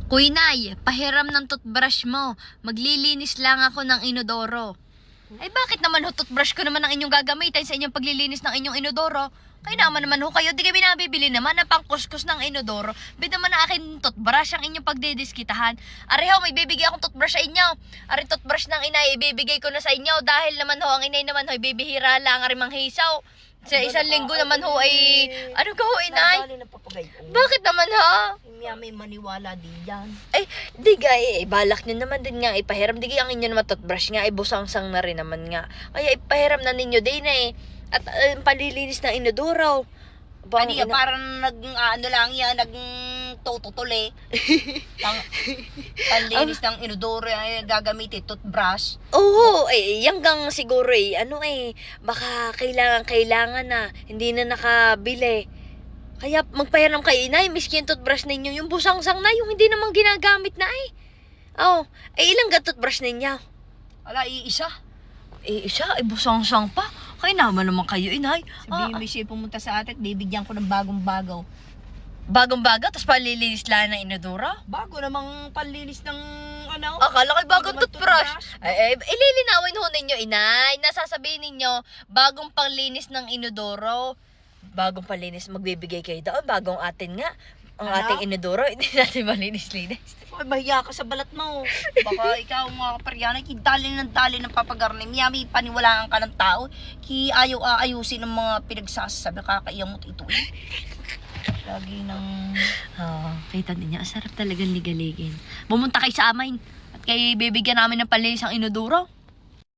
Kuinay, pahiram ng toothbrush mo. Maglilinis lang ako ng inodoro. Ay bakit naman ho, toothbrush ko naman ang inyong gagamitin sa inyong paglilinis ng inyong inodoro? Kaya naman ho kayo, di kami nabibili naman na pangkuskus ng inodoro. Bid naman na akin toothbrush ang inyong pagdidiskitahan. Areho, may bibigay akong toothbrush sa inyo. Ari toothbrush ng inay, ibibigay ko na sa inyo. Dahil naman ho, ang inay naman ho, bibihira lang ari manghisaw. Sa isang linggo naman ho ay, ano ka ho inay? Bakit naman ha? May maniwala di yan. Ay, di gay, balak nyo naman din nga ipahiram. Di ang inyo naman toothbrush nga, ibusang-sang na rin naman nga. Kaya ipahiram na ninyo din eh. At palilinis ng inodoro. Kaniya parang ano lang yan, tututuli. Panlinis ng inodoro yung gagamitin, toothbrush. Oo, yan gang siguro baka kailangan na, hindi na nakabili. Kaya magpahiram kayo inay, miski yung toothbrush ninyo, yung busang-sang na, yung hindi naman ginagamit na ilang ga toothbrush ninyo? Ala, iisa. Isa, busang-sang pa. Kaya naman kayo inay. Sabihin mo siya pumunta sa atin, bibigyan ko ng bagong-bagaw. Bagong-baga, tapos palilinis lang ng inodoro? Bago namang panlinis ng ano. Akala ko'y bagong naman toothbrush. Ililinawin ho ninyo, inay. Nasasabihin ninyo, bagong panglinis ng inodoro. Bagong panlinis, magbibigay kayo doon. Bagong atin nga. Ang Ano? ating inodoro, hindi natin malinis-linis. Ay, mahiya ka sa balat mo. Baka ikaw mga kaparyanay, dali ng papagarni. Miyami, paniwalaan ka ng tao. Ayaw aayusin ng mga pinagsasabi. Kakaiyamot ito eh. Lagi ng... Kita ninyo, ang sarap talagang ligaligin. Bumunta kayo sa amin. At kayo bibigyan namin ng panlinis ang inodoro.